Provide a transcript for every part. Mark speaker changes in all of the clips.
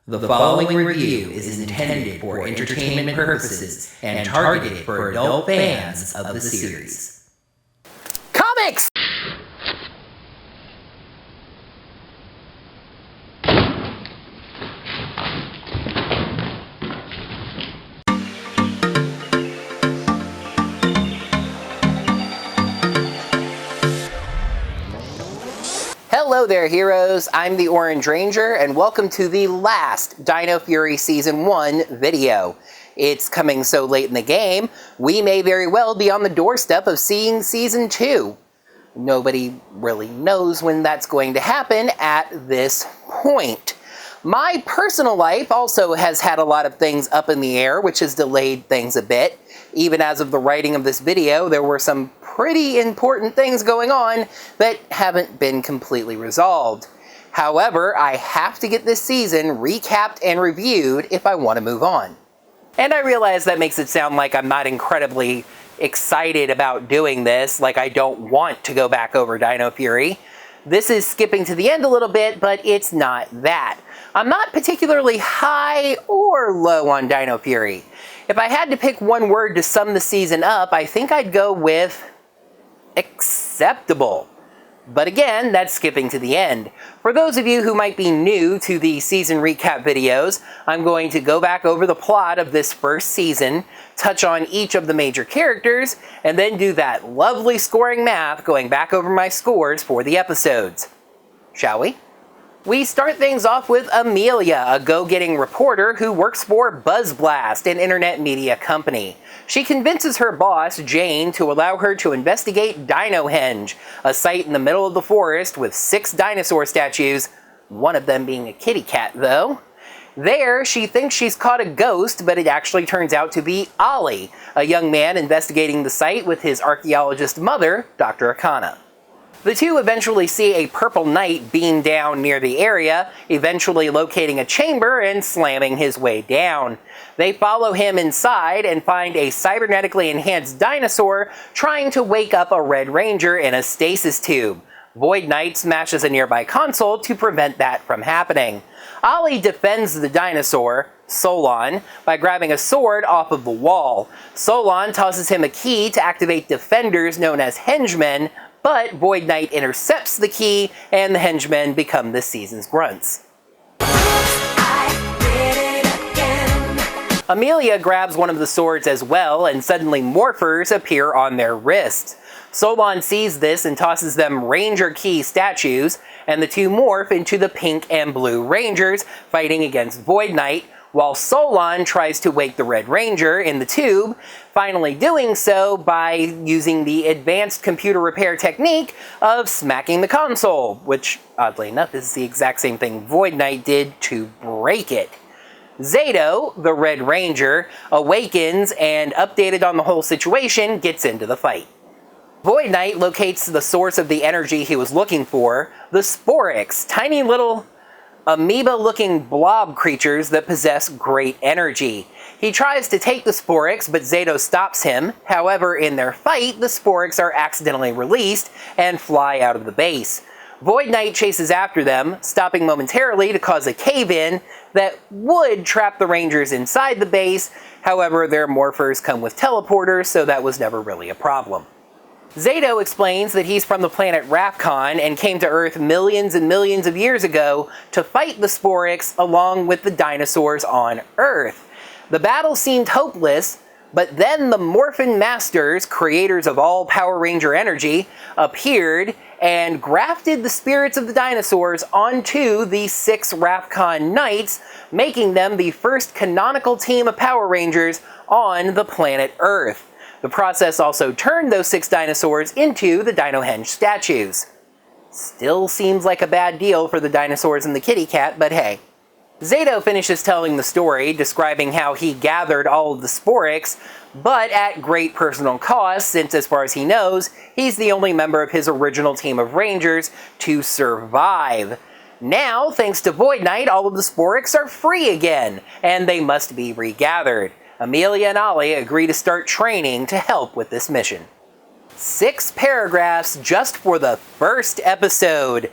Speaker 1: The following review is intended for entertainment purposes and targeted for adult fans of the series.
Speaker 2: Comics! Hello there, heroes. I'm the Orange Ranger, and welcome to the last Dino Fury Season 1 video. It's coming so late in the game, we may very well be on the doorstep of seeing Season 2. Nobody really knows when that's going to happen at this point. My personal life also has had a lot of things up in the air, which has delayed things a bit. Even as of the writing of this video, there were some pretty important things going on that haven't been completely resolved. However, I have to get this season recapped and reviewed if I want to move on. And I realize that makes it sound like I'm not incredibly excited about doing this, like I don't want to go back over Dino Fury. This is skipping to the end a little bit, but it's not that. I'm not particularly high or low on Dino Fury. If I had to pick one word to sum the season up, I think I'd go with acceptable. But again, that's skipping to the end. For those of you who might be new to the season recap videos, I'm going to go back over the plot of this first season, touch on each of the major characters, and then do that lovely scoring math going back over my scores for the episodes. Shall we? We start things off with Amelia, a go-getting reporter who works for BuzzBlast, an internet media company. She convinces her boss, Jane, to allow her to investigate Dinohenge, a site in the middle of the forest with 6 dinosaur statues, one of them being a kitty cat, though. There, she thinks she's caught a ghost, but it actually turns out to be Ollie, a young man investigating the site with his archaeologist mother, Dr. Akana. The two eventually see a purple knight beam down near the area, eventually locating a chamber and slamming his way down. They follow him inside and find a cybernetically enhanced dinosaur trying to wake up a Red Ranger in a stasis tube. Void Knight smashes a nearby console to prevent that from happening. Ollie defends the dinosaur, Solon, by grabbing a sword off of the wall. Solon tosses him a key to activate defenders known as henchmen, but Void Knight intercepts the key, and the henchmen become this season's grunts. Amelia grabs one of the swords as well, and suddenly morphers appear on their wrists. Solon sees this and tosses them Ranger Key statues, and the two morph into the pink and blue Rangers fighting against Void Knight, while Solon tries to wake the Red Ranger in the tube, finally doing so by using the advanced computer repair technique of smacking the console, which, oddly enough, is the exact same thing Void Knight did to break it. Zeto, the Red Ranger, awakens and, updated on the whole situation, gets into the fight. Void Knight locates the source of the energy he was looking for, the Sporix, tiny little amoeba-looking blob creatures that possess great energy. He tries to take the Sporix, but Zeto stops him. However, in their fight, the Sporix are accidentally released and fly out of the base. Void Knight chases after them, stopping momentarily to cause a cave-in that would trap the Rangers inside the base. However, their morphers come with teleporters, so that was never really a problem. Zeto explains that he's from the planet Rafcon and came to Earth millions and millions of years ago to fight the Sporix along with the dinosaurs on Earth. The battle seemed hopeless, but then the Morphin Masters, creators of all Power Ranger energy, appeared and grafted the spirits of the dinosaurs onto the 6 Rafcon Knights, making them the first canonical team of Power Rangers on the planet Earth. The process also turned those 6 dinosaurs into the Dinohenge statues. Still seems like a bad deal for the dinosaurs and the kitty cat, but hey. Zeto finishes telling the story, describing how he gathered all of the Sporix, but at great personal cost, since as far as he knows, he's the only member of his original team of Rangers to survive. Now, thanks to Void Knight, all of the Sporix are free again, and they must be regathered. Amelia and Ollie agree to start training to help with this mission. 6 paragraphs just for the first episode.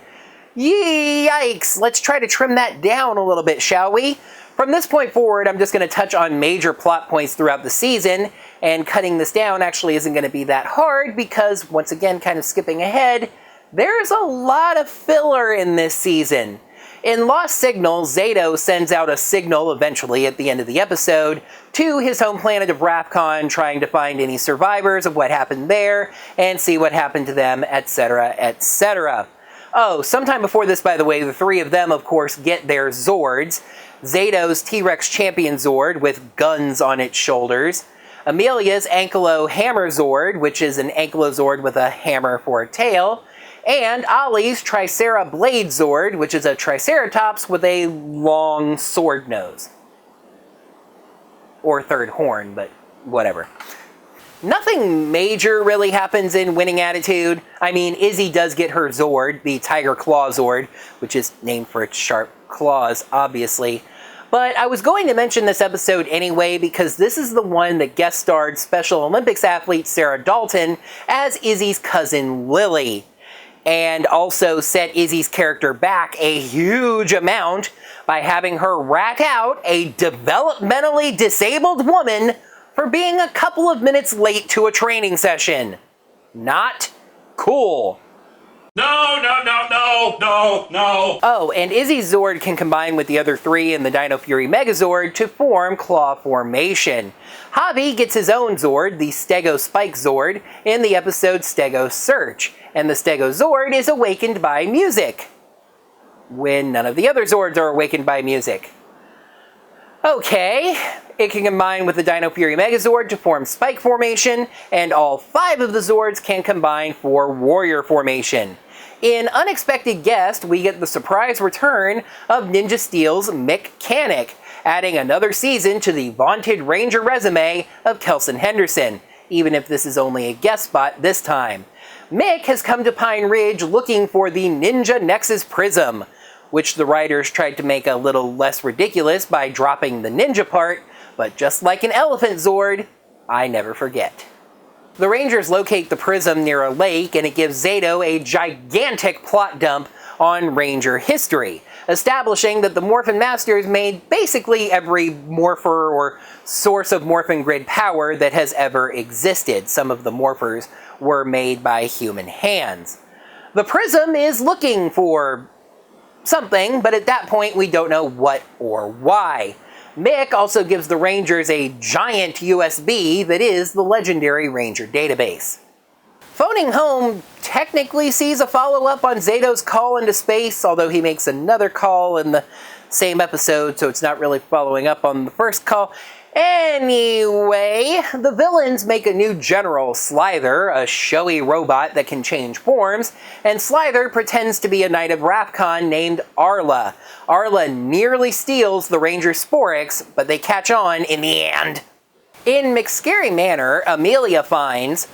Speaker 2: Yikes! Let's try to trim that down a little bit, shall we? From this point forward, I'm just going to touch on major plot points throughout the season, and cutting this down actually isn't going to be that hard because, once again, kind of skipping ahead, there's a lot of filler in this season. In Lost Signal, Zeto sends out a signal eventually at the end of the episode to his home planet of Rathcon, trying to find any survivors of what happened there and see what happened to them, etc., etc. Oh, sometime before this, by the way, the three of them, of course, get their Zords. Zeto's T-Rex Champion Zord with guns on its shoulders. Amelia's Ankylo Hammer Zord, which is an Ankylozord with a hammer for a tail. And Ollie's Tricera Blade Zord, which is a Triceratops with a long sword nose. Or third horn, but whatever. Nothing major really happens in Winning Attitude. I mean, Izzy does get her Zord, the Tiger Clawzord, which is named for its sharp claws, obviously. But I was going to mention this episode anyway because this is the one that guest starred Special Olympics athlete Sarah Dalton as Izzy's cousin Lily. And also set Izzy's character back a huge amount by having her rat out a developmentally disabled woman for being a couple of minutes late to a training session. Not cool.
Speaker 3: No, no, no, no, no, no.
Speaker 2: Oh, and Izzy's Zord can combine with the other three in the Dino Fury Megazord to form Claw Formation. Javi gets his own Zord, the Stego Spike Zord, in the episode Stego Search, and the Stego Zord is awakened by music, when none of the other Zords are awakened by music. Okay, it can combine with the Dino Fury Megazord to form Spike Formation, and all 5 of the Zords can combine for Warrior Formation. In Unexpected Guest, we get the surprise return of Ninja Steel's Mechanic, adding another season to the vaunted Ranger resume of Kelson Henderson, even if this is only a guest spot this time. Mick has come to Pine Ridge looking for the Ninja Nexus Prism, which the writers tried to make a little less ridiculous by dropping the ninja part, but just like an Elephant Zord, I never forget. The Rangers locate the prism near a lake, and it gives Zeto a gigantic plot dump on Ranger history, establishing that the Morphin Masters made basically every morpher or source of Morphin Grid power that has ever existed. Some of the morphers were made by human hands. The prism is looking for something, but at that point we don't know what or why. Mick also gives the Rangers a giant USB that is the legendary Ranger database. Phoning Home technically sees a follow-up on Zeto's call into space, although he makes another call in the same episode, so it's not really following up on the first call. Anyway, the villains make a new general, Slither, a showy robot that can change forms, and Slither pretends to be a knight of Rathcon named Arla. Arla nearly steals the Ranger Sporix, but they catch on in the end. In Mcscary Manor, Amelia finds,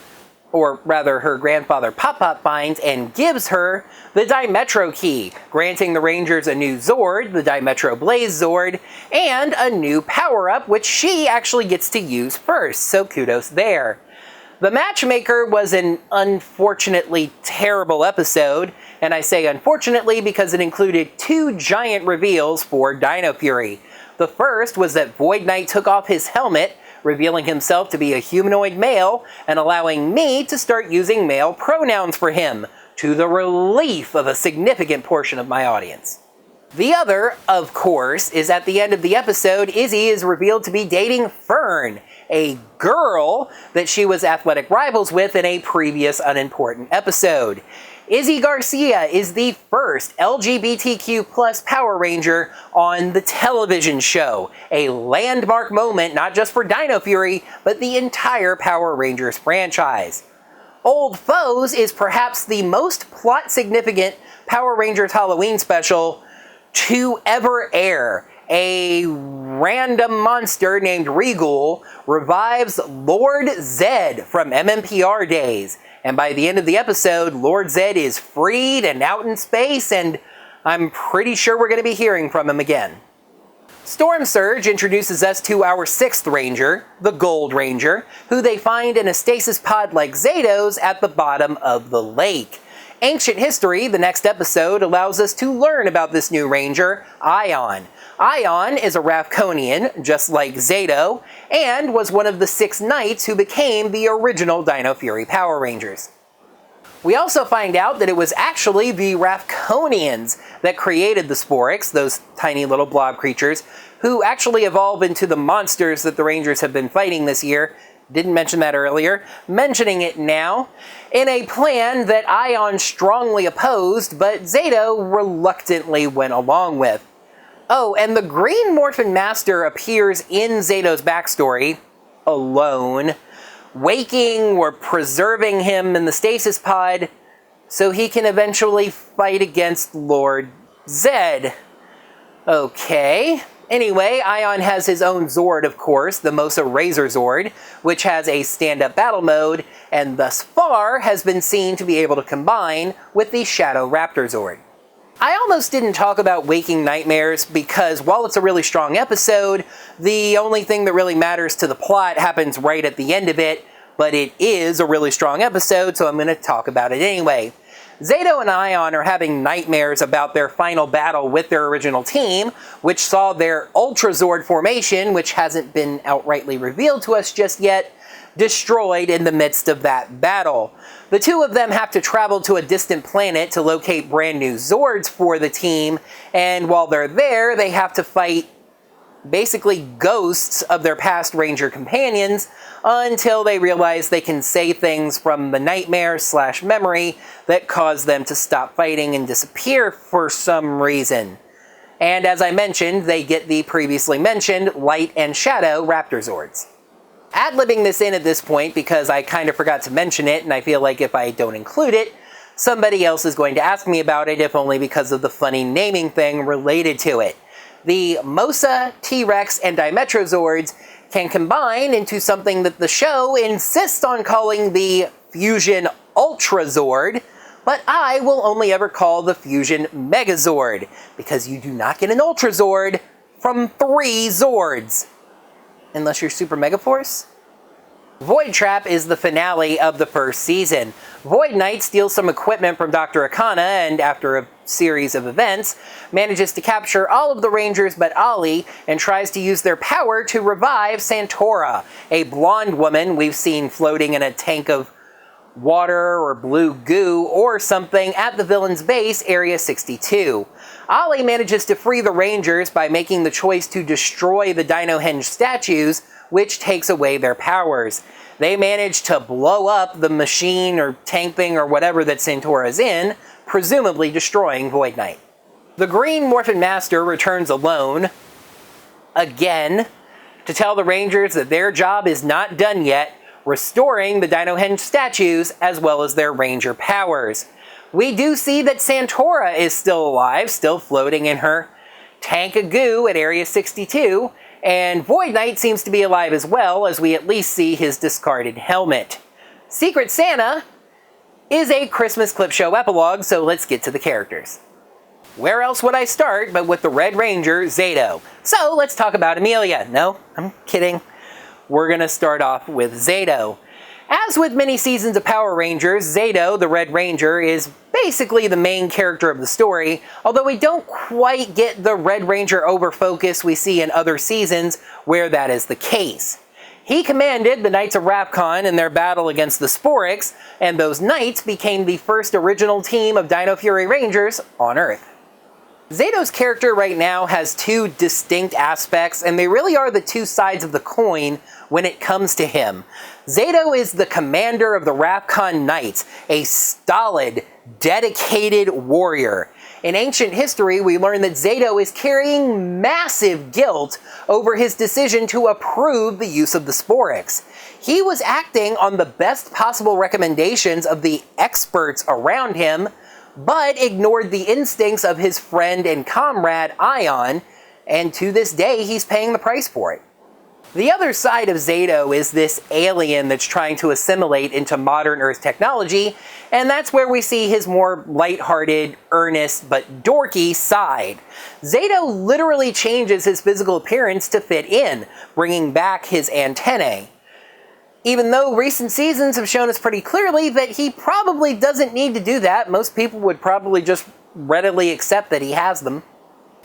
Speaker 2: or rather her grandfather Pop-Pop finds and gives her the Dimetro Key, granting the Rangers a new Zord, the Dimetro Blaze Zord, and a new power-up which she actually gets to use first, so kudos there. The Matchmaker was an unfortunately terrible episode, and I say unfortunately because it included 2 giant reveals for Dino Fury. The first was that Void Knight took off his helmet, revealing himself to be a humanoid male and allowing me to start using male pronouns for him, to the relief of a significant portion of my audience. The other, of course, is at the end of the episode, Izzy is revealed to be dating Fern, a girl that she was athletic rivals with in a previous unimportant episode. Izzy Garcia is the first LGBTQ+ Power Ranger on the television show, a landmark moment not just for Dino Fury, but the entire Power Rangers franchise. Old Foes is perhaps the most plot-significant Power Rangers Halloween special to ever air. A random monster named Regal revives Lord Zed from MMPR days. And by the end of the episode, Lord Zed is freed and out in space, and I'm pretty sure we're going to be hearing from him again. Storm Surge introduces us to our 6th Ranger, the Gold Ranger, who they find in a stasis pod like Zeto's at the bottom of the lake. Ancient History, the next episode, allows us to learn about this new ranger, Ion. Ion is a Ravkonian, just like Zeto, and was one of the 6 knights who became the original Dino Fury Power Rangers. We also find out that it was actually the Ravkonians that created the Sporix, those tiny little blob creatures, who actually evolve into the monsters that the Rangers have been fighting this year. Didn't mention that earlier. Mentioning it now, in a plan that Ion strongly opposed, but Zeto reluctantly went along with. Oh, and the Green Morphin Master appears in Zeto's backstory, alone, waking or preserving him in the stasis pod so he can eventually fight against Lord Zed. Okay. Anyway, Ion has his own Zord, of course, the Mosa Razor Zord, which has a stand-up battle mode, and thus far has been seen to be able to combine with the Shadow Raptor Zord. I almost didn't talk about Waking Nightmares because while it's a really strong episode, the only thing that really matters to the plot happens right at the end of it, but it is a really strong episode, so I'm going to talk about it anyway. Zeto and Ion are having nightmares about their final battle with their original team, which saw their Ultra Zord formation, which hasn't been outrightly revealed to us just yet, destroyed in the midst of that battle. The two of them have to travel to a distant planet to locate brand new Zords for the team, and while they're there, they have to fight basically ghosts of their past Ranger companions until they realize they can say things from the nightmare/memory that cause them to stop fighting and disappear for some reason. And as I mentioned, they get the previously mentioned Light and Shadow Raptor Zords. Ad-libbing this in at this point because I kind of forgot to mention it, and I feel like if I don't include it, somebody else is going to ask me about it, if only because of the funny naming thing related to it. The Mosa, T-Rex, and Dimetro Zords can combine into something that the show insists on calling the Fusion Ultra Zord, but I will only ever call the Fusion Megazord, because you do not get an Ultra Zord from 3 Zords. Unless you're Super Megaforce? Void Trap is the finale of the first season. Void Knight steals some equipment from Dr. Akana and, after a series of events, manages to capture all of the Rangers but Ollie and tries to use their power to revive Santora, a blonde woman we've seen floating in a tank of water or blue goo or something at the villain's base, Area 62. Ollie manages to free the Rangers by making the choice to destroy the Dino Henge statues, which takes away their powers. They manage to blow up the machine or tank thing or whatever that Santora's in, presumably destroying Void Knight. The Green Morphin Master returns alone, again, to tell the Rangers that their job is not done yet, restoring the Dino Henge statues as well as their Ranger powers. We do see that Santora is still alive, still floating in her tank of goo at Area 62, and Void Knight seems to be alive as well, as we at least see his discarded helmet. Secret Santa is a Christmas clip show epilogue, so let's get to the characters. Where else would I start but with the Red Ranger, Zeto? So let's talk about Amelia. No, I'm kidding. We're gonna start off with Zeto. As with many seasons of Power Rangers, Zeto, the Red Ranger, is basically the main character of the story, although we don't quite get the Red Ranger over-focus we see in other seasons where that is the case. He commanded the Knights of Ravkon in their battle against the Sporix, and those Knights became the first original team of Dino Fury Rangers on Earth. Zeto's character right now has 2 distinct aspects, and they really are the 2 sides of the coin when it comes to him. Zeto is the commander of the Ravkon Knights, a stolid, dedicated warrior. In ancient history, we learn that Zeto is carrying massive guilt over his decision to approve the use of the Sporix. He was acting on the best possible recommendations of the experts around him, but ignored the instincts of his friend and comrade, Ion, and to this day, he's paying the price for it. The other side of Zeto is this alien that's trying to assimilate into modern Earth technology, and that's where we see his more lighthearted, earnest, but dorky side. Zeto literally changes his physical appearance to fit in, bringing back his antennae. Even though recent seasons have shown us pretty clearly that he probably doesn't need to do that, most people would probably just readily accept that he has them.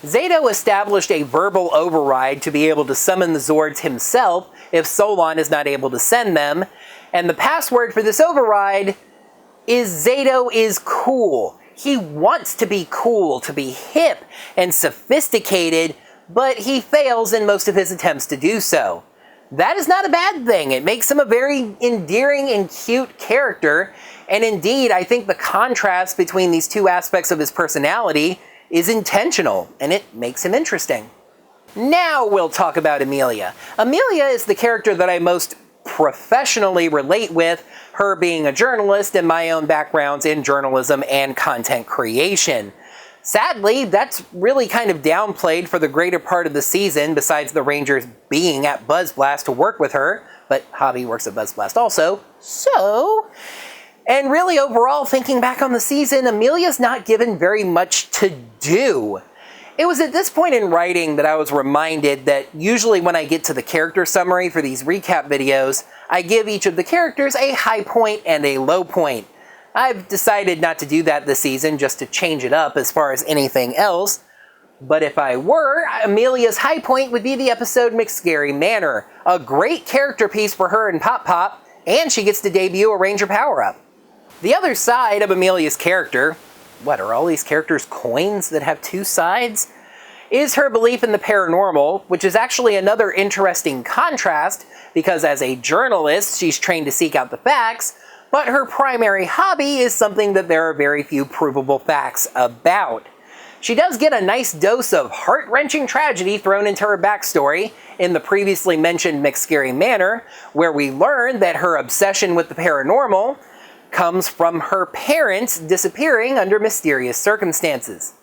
Speaker 2: Zeto established a verbal override to be able to summon the Zords himself if Solon is not able to send them, and the password for this override is Zeto is cool. He wants to be cool, to be hip and sophisticated, but he fails in most of his attempts to do so. That is not a bad thing. It makes him a very endearing and cute character, and indeed, I think the contrast between these two aspects of his personality is intentional, and it makes him interesting. Now we'll talk about Amelia. Amelia is the character that I most professionally relate with, her being a journalist and my own backgrounds in journalism and content creation. Sadly, that's really kind of downplayed for the greater part of the season, besides the Rangers being at BuzzBlast to work with her, but Javi works at BuzzBlast also, so... And really overall, thinking back on the season, Amelia's not given very much to do. It was at this point in writing that I was reminded that usually when I get to the character summary for these recap videos, I give each of the characters a high point and a low point. I've decided not to do that this season just to change it up as far as anything else. But if I were, Amelia's high point would be the episode Mcscary Manor. A great character piece for her and Pop Pop, and she gets to debut a Ranger power-up. The other side of Amelia's character, what, are all these characters coins that have two sides? Is her belief in the paranormal, which is actually another interesting contrast, because as a journalist, she's trained to seek out the facts, but her primary hobby is something that there are very few provable facts about. She does get a nice dose of heart-wrenching tragedy thrown into her backstory in the previously mentioned Mcscary Manor, where we learn that her obsession with the paranormal comes from her parents disappearing under mysterious circumstances.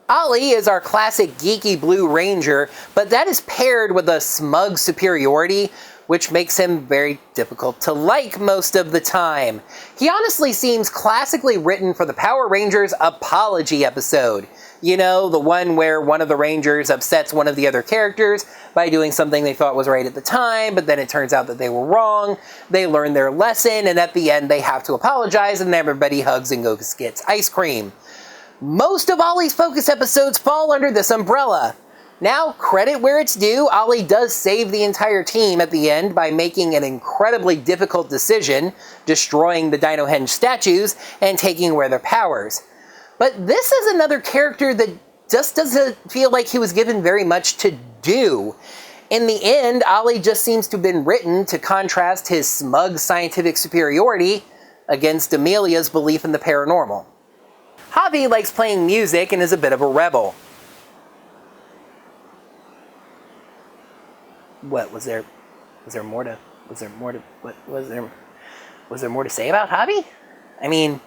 Speaker 2: Ollie is our classic geeky blue ranger, but that is paired with a smug superiority, which makes him very difficult to like most of the time. He honestly seems classically written for the Power Rangers apology episode. You know, the one where one of the Rangers upsets one of the other characters by doing something they thought was right at the time, but then it turns out that they were wrong. They learn their lesson, and at the end they have to apologize, and everybody hugs and goes gets ice cream. Most of Ollie's focus episodes fall under this umbrella. Now, credit where it's due, Ollie does save the entire team at the end by making an incredibly difficult decision, destroying the Dino Henge statues and taking away their powers. But this is another character that just doesn't feel like he was given very much to do. In the end, Ollie just seems to have been written to contrast his smug scientific superiority against Amelia's belief in the paranormal. Javi likes playing music and is a bit of a rebel. What was there more to say about Javi? I mean,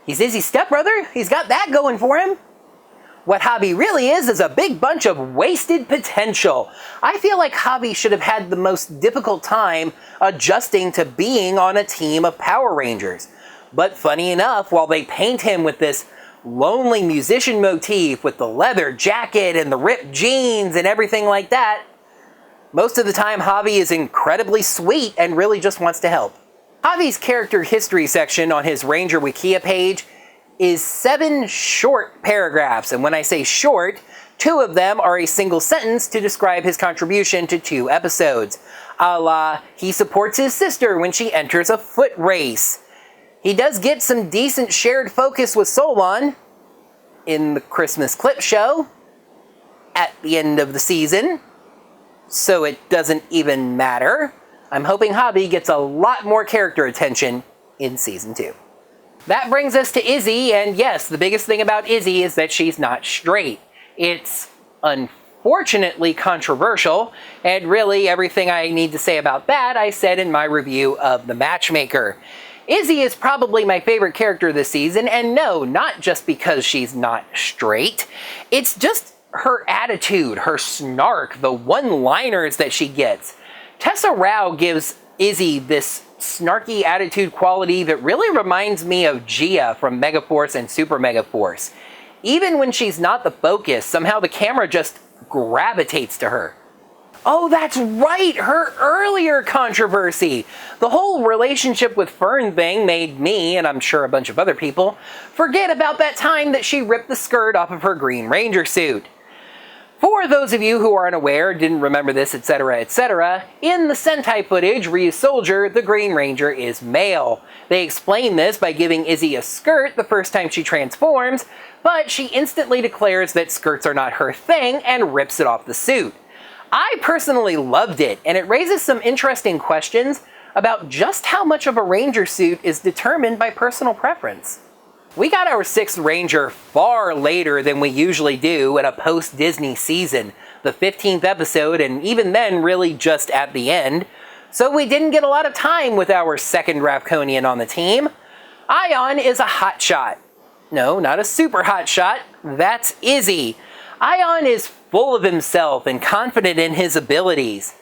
Speaker 2: he's Izzy's stepbrother. He's got that going for him. What Javi really is a big bunch of wasted potential. I feel like Javi should have had the most difficult time adjusting to being on a team of Power Rangers. But funny enough, while they paint him with this lonely musician motif with the leather jacket and the ripped jeans and everything like that, most of the time Javi is incredibly sweet and really just wants to help. Javi's character history section on his Ranger Wikia page is 7 short paragraphs, and when I say short, 2 of them are a single sentence to describe his contribution to 2 episodes. A la, he supports his sister when she enters a foot race. He does get some decent shared focus with Solon in the Christmas clip show at the end of the season, so it doesn't even matter. I'm hoping Javi gets a lot more character attention in Season 2. That brings us to Izzy, and yes, the biggest thing about Izzy is that she's not straight. It's unfortunately controversial, and really everything I need to say about that I said in my review of The Matchmaker. Izzy is probably my favorite character this season, and no, not just because she's not straight. It's just her attitude, her snark, the one-liners that she gets. Tessa Rao gives Izzy this snarky attitude quality that really reminds me of Gia from Megaforce and Super Megaforce. Even when she's not the focus, somehow the camera just gravitates to her. Oh, that's right, her earlier controversy. The whole relationship with Fern thing made me, and I'm sure a bunch of other people, forget about that time that she ripped the skirt off of her Green Ranger suit. For those of you who are unaware, didn't remember this, etc., etc., in the Sentai footage, Ryu's Soldier, the Green Ranger is male. They explain this by giving Izzy a skirt the first time she transforms, but she instantly declares that skirts are not her thing and rips it off the suit. I personally loved it, and it raises some interesting questions about just how much of a Ranger suit is determined by personal preference. We got our 6th Ranger far later than we usually do in a post-Disney season, the 15th episode, and even then really just at the end, so we didn't get a lot of time with our 2nd Ravkonian on the team. Ion is a hotshot. No, not a super hotshot, that's Izzy. Ion is full of himself and confident in his abilities.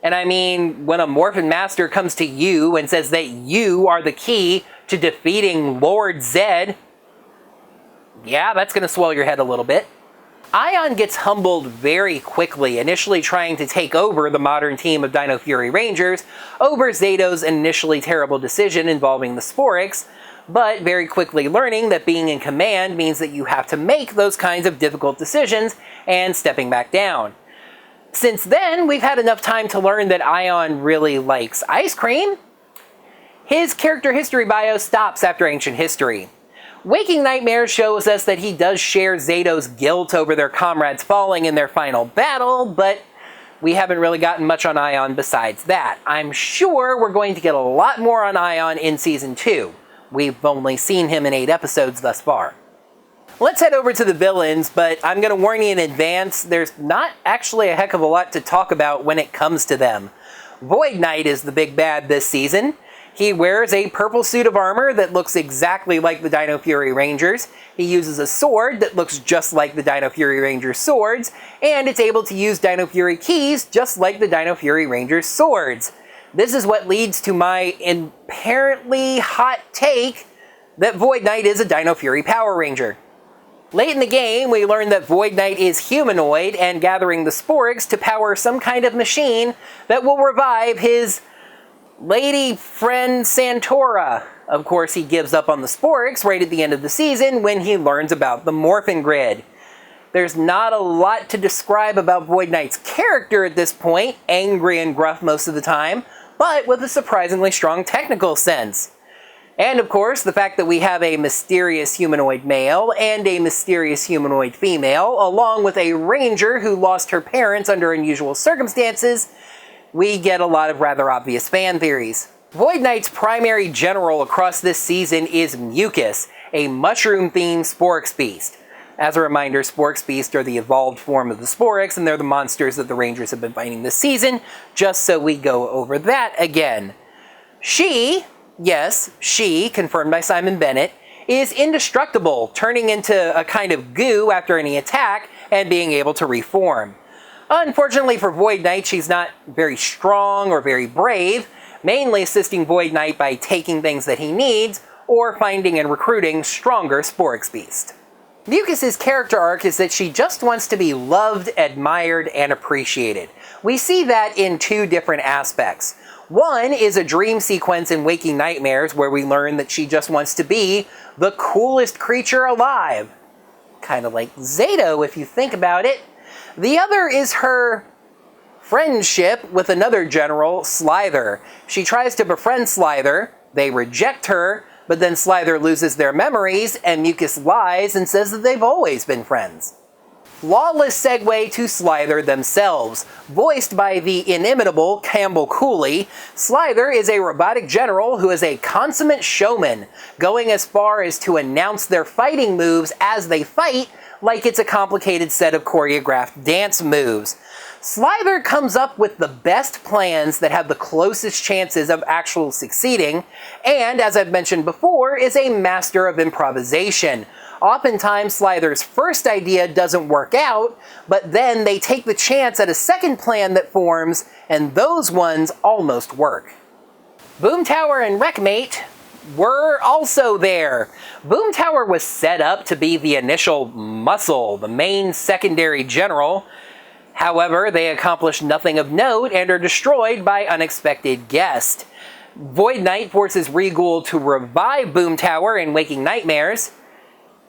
Speaker 2: And I mean, when a Morphin Master comes to you and says that you are the key to defeating Lord Zed, yeah, that's going to swell your head a little bit. Ion gets humbled very quickly, initially trying to take over the modern team of Dino Fury Rangers over Zeto's initially terrible decision involving the Sporix, but very quickly learning that being in command means that you have to make those kinds of difficult decisions and stepping back down. Since then, we've had enough time to learn that Ion really likes ice cream. His character history bio stops after Ancient History. Waking Nightmares shows us that he does share Zeto's guilt over their comrades falling in their final battle, but we haven't really gotten much on Ion besides that. I'm sure we're going to get a lot more on Ion in Season 2. We've only seen him in 8 episodes thus far. Let's head over to the villains, but I'm going to warn you in advance, there's not actually a heck of a lot to talk about when it comes to them. Void Knight is the big bad this season. He wears a purple suit of armor that looks exactly like the Dino Fury Rangers. He uses a sword that looks just like the Dino Fury Rangers swords, and it's able to use Dino Fury keys just like the Dino Fury Rangers swords. This is what leads to my apparently hot take that Void Knight is a Dino Fury Power Ranger. Late in the game, we learn that Void Knight is humanoid and gathering the Sporix to power some kind of machine that will revive his lady friend Santora. Of course, he gives up on the Sporix right at the end of the season when he learns about the Morphin Grid. There's not a lot to describe about Void Knight's character at this point, angry and gruff most of the time, but with a surprisingly strong technical sense. And of course, the fact that we have a mysterious humanoid male and a mysterious humanoid female, along with a ranger who lost her parents under unusual circumstances, we get a lot of rather obvious fan theories. Void Knight's primary general across this season is Mucus, a mushroom-themed Sporix beast. As a reminder, Sporix beasts are the evolved form of the Sporix, and they're the monsters that the Rangers have been fighting this season, just so we go over that again. She, yes, she, confirmed by Simon Bennett, is indestructible, turning into a kind of goo after any attack and being able to reform. Unfortunately for Void Knight, she's not very strong or very brave, mainly assisting Void Knight by taking things that he needs or finding and recruiting stronger Sporix beasts. Mucus's character arc is that she just wants to be loved, admired, and appreciated. We see that in 2 different aspects. One is a dream sequence in Waking Nightmares where we learn that she just wants to be the coolest creature alive. Kind of like Zeto if you think about it. The other is her friendship with another general, Slither. She tries to befriend Slither, they reject her, but then Slither loses their memories and Mucus lies and says that they've always been friends. Flawless segue to Slither themselves. Voiced by the inimitable Campbell Cooley, Slither is a robotic general who is a consummate showman, going as far as to announce their fighting moves as they fight like it's a complicated set of choreographed dance moves. Slither comes up with the best plans that have the closest chances of actually succeeding, and as I've mentioned before, is a master of improvisation. Oftentimes, Slither's first idea doesn't work out, but then they take the chance at a second plan that forms, and those ones almost work. Boomtower and Wreckmate were also there. Boomtower was set up to be the initial muscle, the main secondary general. However, they accomplish nothing of note and are destroyed by unexpected guests. Void Knight forces Regal to revive Boom Tower in Waking Nightmares,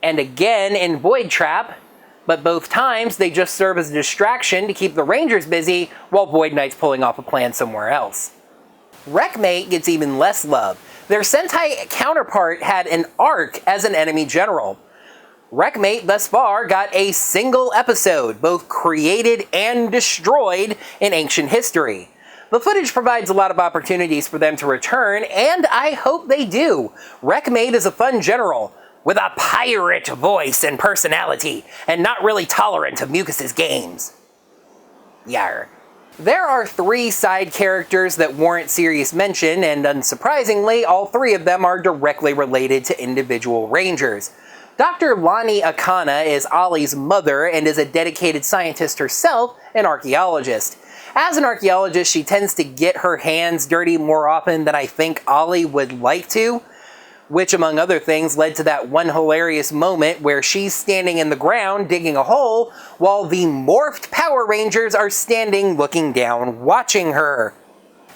Speaker 2: and again in Void Trap, but both times they just serve as a distraction to keep the Rangers busy while Void Knight's pulling off a plan somewhere else. Wreckmate gets even less love. Their Sentai counterpart had an arc as an enemy general. Wreckmate thus far got a single episode, both created and destroyed in ancient history. The footage provides a lot of opportunities for them to return, and I hope they do. Wreckmate is a fun general, with a pirate voice and personality, and not really tolerant of Mucus's games. Yar. There are 3 side characters that warrant serious mention, and unsurprisingly, all 3 of them are directly related to individual Rangers. Dr. Lani Akana is Ollie's mother and is a dedicated scientist herself, an archaeologist. As an archaeologist, she tends to get her hands dirty more often than I think Ollie would like to, which, among other things, led to that one hilarious moment where she's standing in the ground digging a hole while the morphed Power Rangers are standing looking down watching her.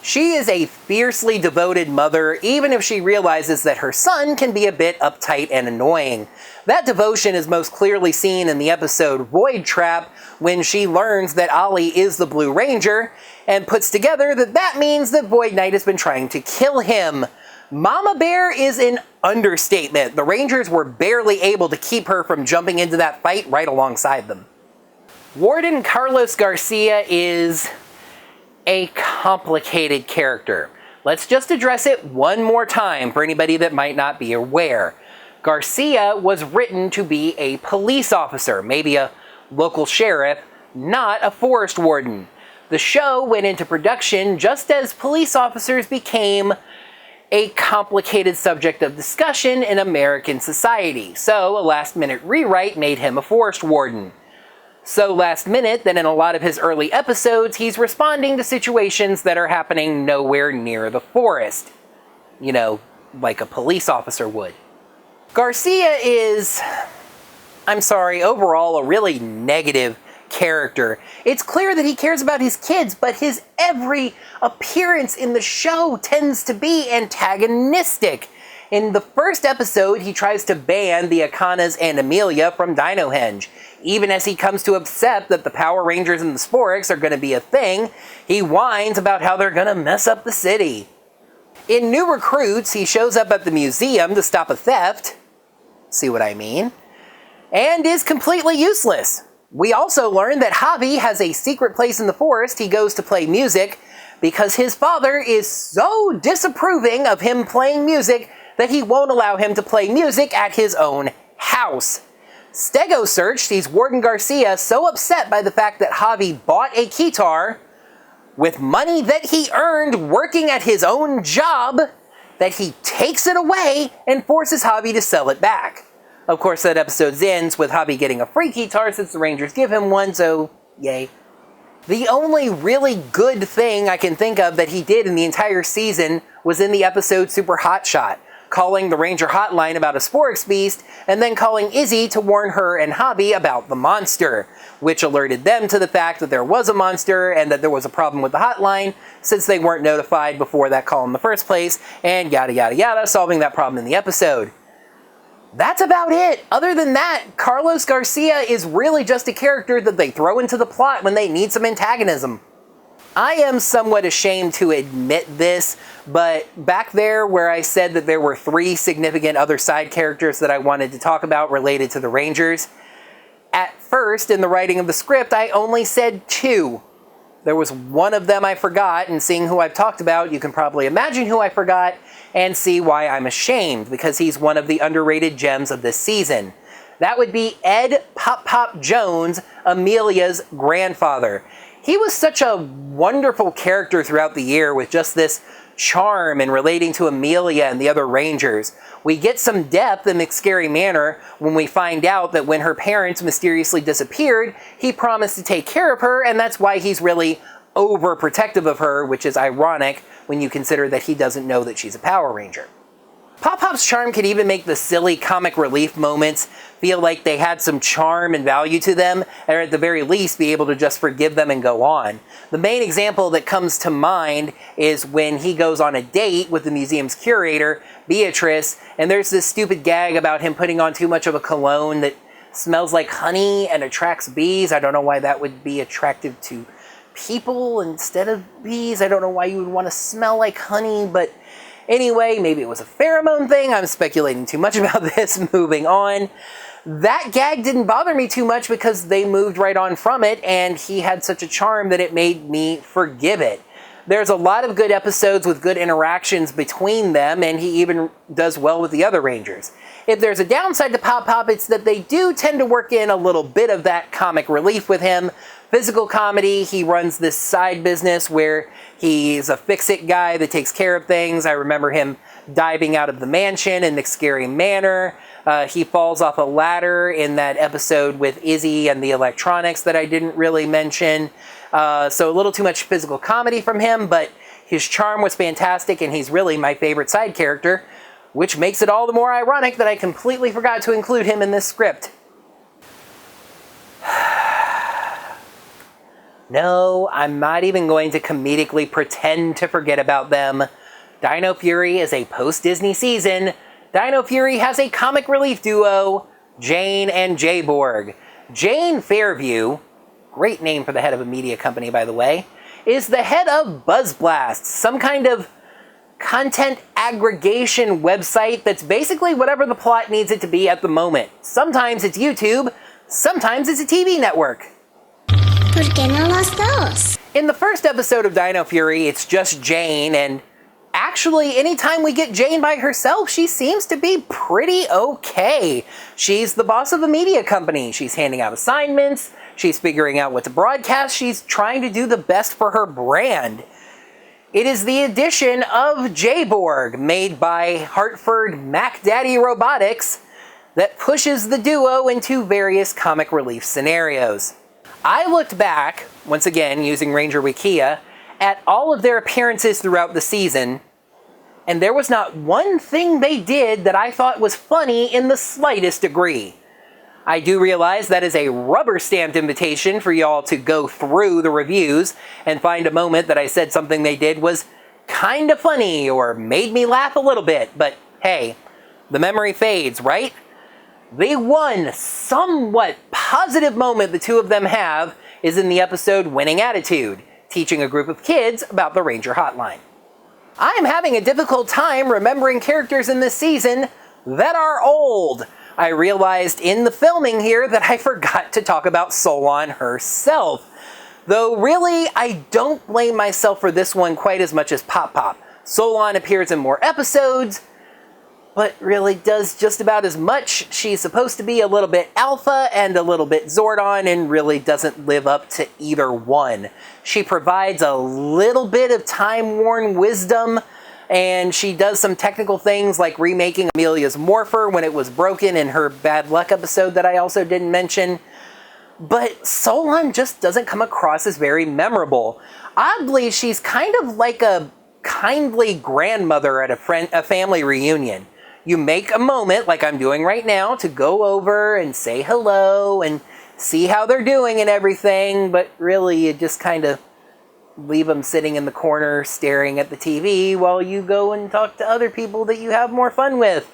Speaker 2: She is a fiercely devoted mother, even if she realizes that her son can be a bit uptight and annoying. That devotion is most clearly seen in the episode Void Trap, when she learns that Ollie is the Blue Ranger, and puts together that that means that Void Knight has been trying to kill him. Mama Bear is an understatement. The Rangers were barely able to keep her from jumping into that fight right alongside them. Warden Carlos Garcia is a complicated character. Let's just address it one more time for anybody that might not be aware. Garcia was written to be a police officer, maybe a local sheriff, not a forest warden. The show went into production just as police officers became a complicated subject of discussion in American society, so a last-minute rewrite made him a forest warden. So last minute that in a lot of his early episodes, he's responding to situations that are happening nowhere near the forest. You know, like a police officer would. Garcia is, I'm sorry, overall a really negative character. It's clear that he cares about his kids, but his every appearance in the show tends to be antagonistic. In the first episode, he tries to ban the Akanas and Amelia from Dino Henge. Even as he comes to accept that the Power Rangers and the Sporix are going to be a thing, he whines about how they're going to mess up the city. In New Recruits, he shows up at the museum to stop a theft, see what I mean, and is completely useless. We also learn that Javi has a secret place in the forest he goes to play music because his father is so disapproving of him playing music that he won't allow him to play music at his own house. Stego Search sees Warden Garcia so upset by the fact that Javi bought a keytar with money that he earned working at his own job that he takes it away and forces Javi to sell it back. Of course, that episode ends with Javi getting a free keytar since the Rangers give him one, so yay. The only really good thing I can think of that he did in the entire season was in the episode Super Hotshot, calling the Ranger hotline about a Sporix beast, and then calling Izzy to warn her and Javi about the monster, which alerted them to the fact that there was a monster and that there was a problem with the hotline, since they weren't notified before that call in the first place, and yada yada yada, solving that problem in the episode. That's about it. Other than that, Carlos Garcia is really just a character that they throw into the plot when they need some antagonism. I am somewhat ashamed to admit this, but back there where I said that there were 3 significant other side characters that I wanted to talk about related to the Rangers, at first in the writing of the script I only said 2. There was one of them I forgot, and seeing who I've talked about, you can probably imagine who I forgot and see why I'm ashamed, because he's one of the underrated gems of this season. That would be Ed Pop Pop Jones, Amelia's grandfather. He was such a wonderful character throughout the year with just this charm in relating to Amelia and the other Rangers. We get some depth in Mcscary Manor when we find out that when her parents mysteriously disappeared, he promised to take care of her, and that's why he's really overprotective of her, which is ironic when you consider that he doesn't know that she's a Power Ranger. Pop Pop's charm could even make the silly comic relief moments feel like they had some charm and value to them, or at the very least be able to just forgive them and go on. The main example that comes to mind is when he goes on a date with the museum's curator, Beatrice, and there's this stupid gag about him putting on too much of a cologne that smells like honey and attracts bees. I don't know why that would be attractive to people instead of bees. I don't know why you would want to smell like honey, but anyway, maybe it was a pheromone thing. I'm speculating too much about this. Moving on. That gag didn't bother me too much because they moved right on from it, and he had such a charm that it made me forgive it. There's a lot of good episodes with good interactions between them, and he even does well with the other Rangers. If there's a downside to Pop Pop, it's that they do tend to work in a little bit of that comic relief with him. Physical comedy, he runs this side business where he's a fix-it guy that takes care of things. I remember him diving out of the mansion in Mcscary Manor. He falls off a ladder in that episode with Izzy and the electronics that I didn't really mention. So a little too much physical comedy from him, but his charm was fantastic, and he's really my favorite side character, which makes it all the more ironic that I completely forgot to include him in this script. No, I'm not even going to comedically pretend to forget about them. Dino Fury is a post-Disney season. Dino Fury has a comic relief duo, Jane and Jayborg. Jane Fairview, great name for the head of a media company, by the way, is the head of BuzzBlast, some kind of content aggregation website that's basically whatever the plot needs it to be at the moment. Sometimes it's YouTube, sometimes it's a TV network.
Speaker 4: ¿Por qué no los dos?
Speaker 2: In the first episode of Dino Fury, it's just Jane, and actually, anytime we get Jane by herself, she seems to be pretty okay. She's the boss of a media company. She's handing out assignments. She's figuring out what to broadcast. She's trying to do the best for her brand. It is the addition of Jayborg, made by Hartford Mac Daddy Robotics, that pushes the duo into various comic relief scenarios. I looked back, once again using Ranger Wikia, at all of their appearances throughout the season, and there was not one thing they did that I thought was funny in the slightest degree. I do realize that is a rubber-stamped invitation for y'all to go through the reviews and find a moment that I said something they did was kinda funny or made me laugh a little bit, but hey, the memory fades, right? The one somewhat positive moment the two of them have is in the episode Winning Attitude, teaching a group of kids about the Ranger Hotline. I am having a difficult time remembering characters in this season that are old. I realized in the filming here that I forgot to talk about Solon herself. Though really, I don't blame myself for this one quite as much as Pop Pop. Solon appears in more episodes, but really does just about as much. She's supposed to be a little bit alpha and a little bit Zordon, and really doesn't live up to either one. She provides a little bit of time-worn wisdom, and she does some technical things like remaking Amelia's Morpher when it was broken in her Bad Luck episode that I also didn't mention. But Solon just doesn't come across as very memorable. Oddly, she's kind of like a kindly grandmother at a family reunion. You make a moment, like I'm doing right now, to go over and say hello and see how they're doing and everything, but really you just kind of leave them sitting in the corner staring at the TV while you go and talk to other people that you have more fun with.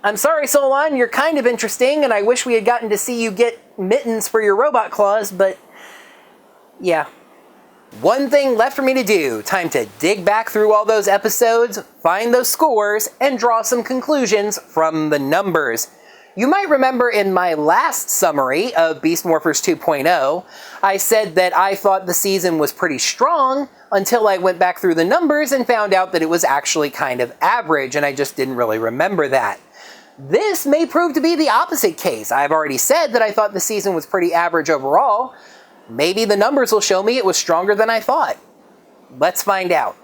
Speaker 2: I'm sorry, Solon, you're kind of interesting, and I wish we had gotten to see you get mittens for your robot claws, but yeah. One thing left for me to do. Time to dig back through all those episodes, find those scores, and draw some conclusions from the numbers. You might remember in my last summary of Beast Morphers 2.0, I said that I thought the season was pretty strong until I went back through the numbers and found out that it was actually kind of average, and I just didn't really remember that. This may prove to be the opposite case. I've already said that I thought the season was pretty average overall. Maybe the numbers will show me it was stronger than I thought. Let's find out.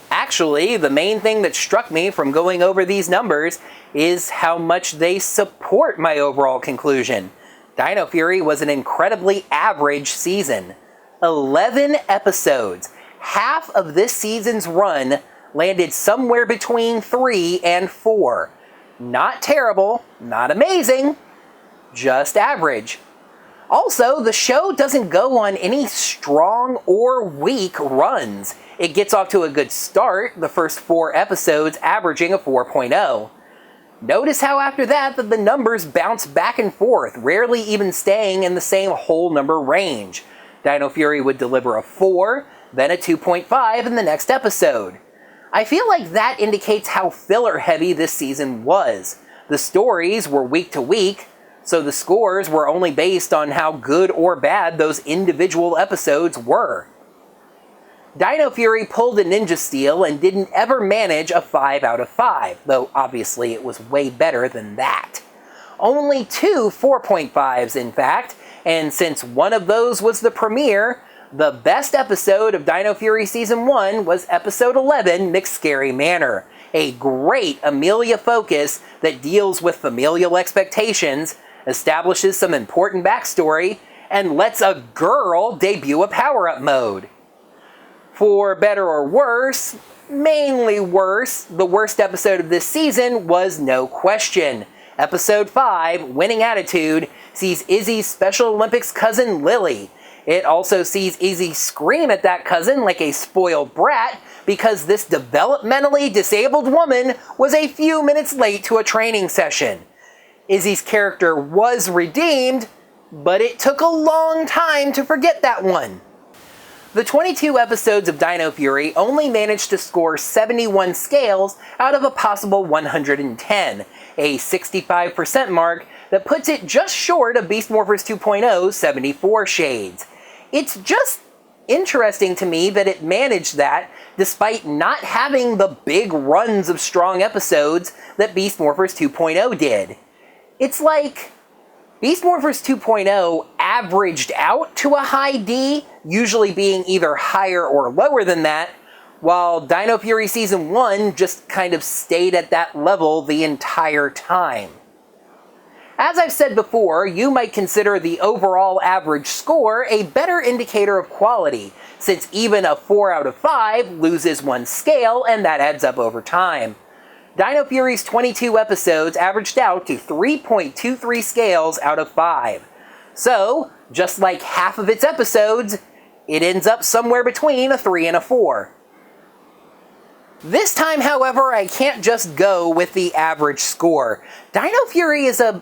Speaker 2: Actually, the main thing that struck me from going over these numbers is how much they support my overall conclusion. Dino Fury was an incredibly average season. 11 episodes. Half of this season's run landed somewhere between 3 and 4. Not terrible, not amazing, just average. Also, the show doesn't go on any strong or weak runs. It gets off to a good start, the first 4 episodes averaging a 4.0. Notice how after that the numbers bounce back and forth, rarely even staying in the same whole number range. Dino Fury would deliver a 4, then a 2.5 in the next episode. I feel like that indicates how filler heavy this season was. The stories were week to week, so the scores were only based on how good or bad those individual episodes were. Dino Fury pulled a ninja steal and didn't ever manage a 5 out of 5, though obviously it was way better than that. Only 2 4.5s in fact, and since one of those was the premiere, the best episode of Dino Fury Season 1 was Episode 11, Mcscary Manor, a great Amelia focus that deals with familial expectations, establishes some important backstory, and lets a girl debut a power-up mode. For better or worse, mainly worse, the worst episode of this season was no question. Episode 5, Winning Attitude, sees Izzy's Special Olympics cousin Lily. It also sees Izzy scream at that cousin like a spoiled brat because this developmentally disabled woman was a few minutes late to a training session. Izzy's character was redeemed, but it took a long time to forget that one. The 22 episodes of Dino Fury only managed to score 71 scales out of a possible 110, a 65% mark that puts it just short of Beast Morphers 2.0's 74 shades. It's just interesting to me that it managed that despite not having the big runs of strong episodes that Beast Morphers 2.0 did. It's like Beast Morphers 2.0 averaged out to a high D, usually being either higher or lower than that, while Dino Fury Season 1 just kind of stayed at that level the entire time. As I've said before, you might consider the overall average score a better indicator of quality, since even a 4 out of 5 loses 1 scale and that adds up over time. Dino Fury's 22 episodes averaged out to 3.23 scales out of 5. So, just like half of its episodes, it ends up somewhere between a 3 and a 4. This time, however, I can't just go with the average score. Dino Fury is a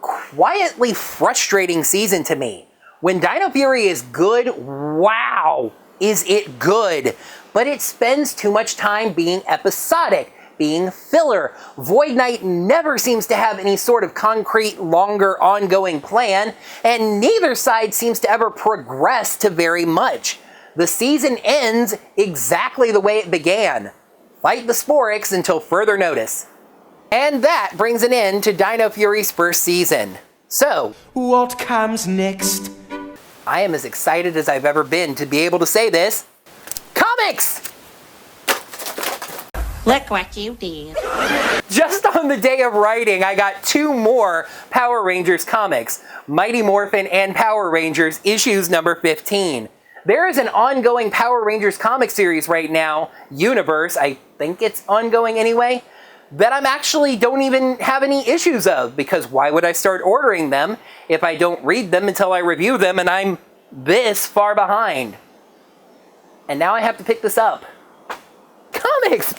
Speaker 2: quietly frustrating season to me. When Dino Fury is good, wow, is it good. But it spends too much time being episodic, being filler. Void Knight never seems to have any sort of concrete, longer, ongoing plan, and neither side seems to ever progress to very much. The season ends exactly the way it began. Fight the Sporix until further notice. And that brings an end to Dino Fury's first season. So,
Speaker 5: what comes next?
Speaker 2: I am as excited as I've ever been to be able to say this. Comics!
Speaker 6: Look what you did.
Speaker 2: Just on the day of writing, I got 2 more Power Rangers comics, Mighty Morphin and Power Rangers issues number 15. There is an ongoing Power Rangers comic series right now, Universe, I think it's ongoing anyway, that I'm actually don't even have any issues of, because why would I start ordering them if I don't read them until I review them and I'm this far behind? And now I have to pick this up. Comics!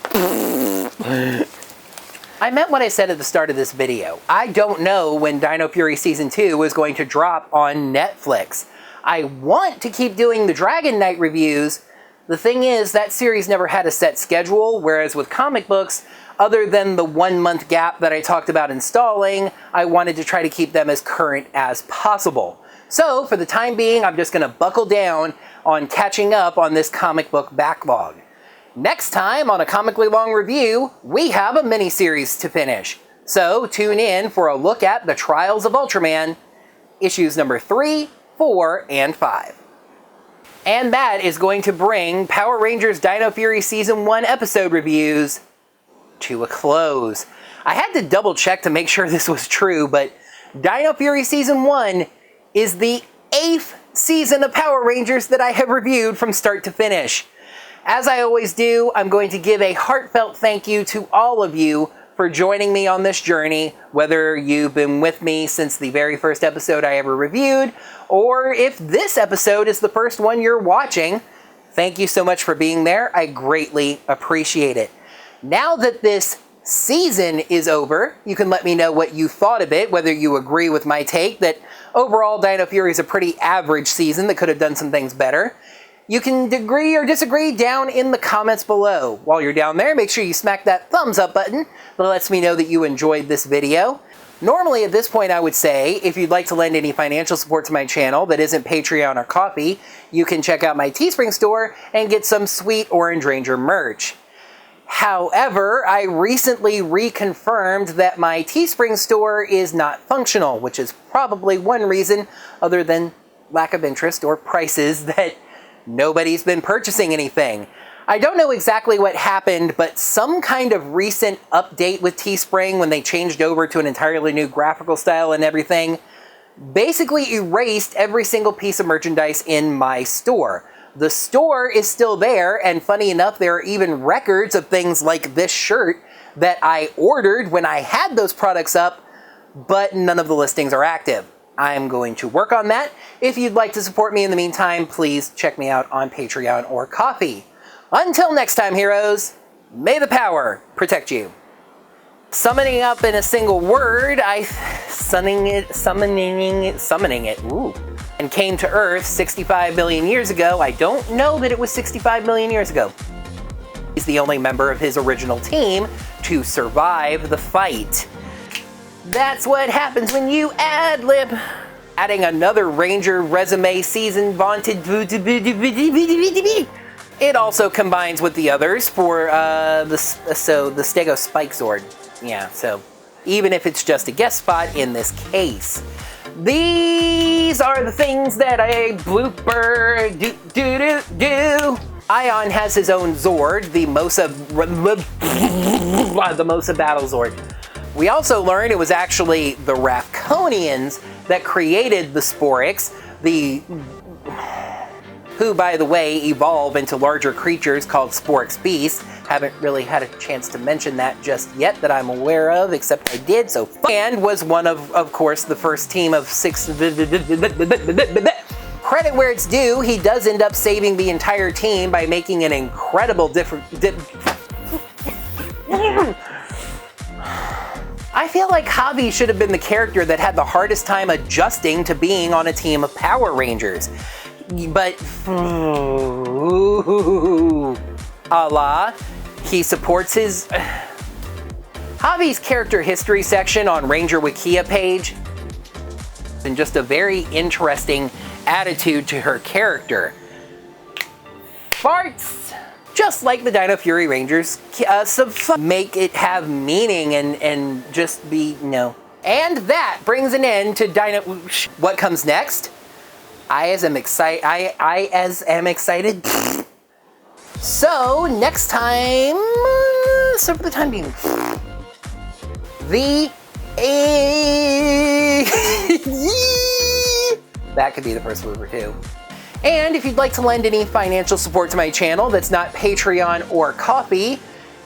Speaker 2: I meant what I said at the start of this video. I don't know when Dino Fury Season 2 is going to drop on Netflix. I want to keep doing the Dragon Knight reviews. The thing is, that series never had a set schedule, whereas with comic books, other than the 1-month gap that I talked about installing, I wanted to try to keep them as current as possible. So, for the time being, I'm just going to buckle down on catching up on this comic book backlog. Next time on a Comically Long Review, we have a mini-series to finish. So, tune in for a look at The Trials of Ultraman, issues number 3, 4, and 5. And that is going to bring Power Rangers Dino Fury Season 1 episode reviews to a close. I had to double check to make sure this was true, but Dino Fury Season 1 is the 8th season of Power Rangers that I have reviewed from start to finish. As I always do, I'm going to give a heartfelt thank you to all of you for joining me on this journey, whether you've been with me since the very first episode I ever reviewed, or if this episode is the first one you're watching. Thank you so much for being there. I greatly appreciate it. Now that this season is over, you can let me know what you thought of it, whether you agree with my take that overall Dino Fury is a pretty average season that could have done some things better. You can agree or disagree down in the comments below. While you're down there, make sure you smack that thumbs up button that lets me know that you enjoyed this video. Normally at this point I would say, if you'd like to lend any financial support to my channel that isn't Patreon or Ko-fi, you can check out my Teespring store and get some sweet Orange Ranger merch. However, I recently reconfirmed that my Teespring store is not functional, which is probably one reason, other than lack of interest or prices, that nobody's been purchasing anything. I don't know exactly what happened, but some kind of recent update with Teespring when they changed over to an entirely new graphical style and everything basically erased every single piece of merchandise in my store. The store is still there, and funny enough, there are even records of things like this shirt that I ordered when I had those products up, but none of the listings are active. I'm going to work on that. If you'd like to support me in the meantime, please check me out on Patreon or Ko-fi. Until next time, heroes, may the power protect you. Summoning up in a single word, summoning it, ooh, and came to Earth 65 million years ago. I don't know that it was 65 million years ago. He's the only member of his original team to survive the fight. That's what happens when you ad-lib. Adding another Ranger resume season vaunted. It also combines with the others for the Stego Spike Zord. Yeah, so even if it's just a guest spot in this case. These are the things that a blooper do. Ion has his own Zord, the Mosa Battle Zord. We also learned it was actually the Rafconians that created the Sporix, who, by the way, evolve into larger creatures called Sporix beasts. Haven't really had a chance to mention that just yet that I'm aware of, except I did, so and was one of course, the first team of 6. Credit where it's due, he does end up saving the entire team by making an incredible I feel like Javi should have been the character that had the hardest time adjusting to being on a team of Power Rangers. But, he supports his... Javi's character history section on Ranger Wikia page, and just a very interesting attitude to her character. Farts! Just like the Dino Fury Rangers, make it have meaning and just be, And that brings an end to Dino... What comes next? I as am excited. So, next time... So for the time being... That could be the first mover too. And if you'd like to lend any financial support to my channel that's not Patreon or Ko-fi,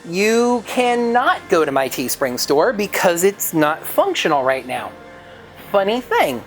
Speaker 2: you cannot go to my Teespring store because it's not functional right now. Funny thing.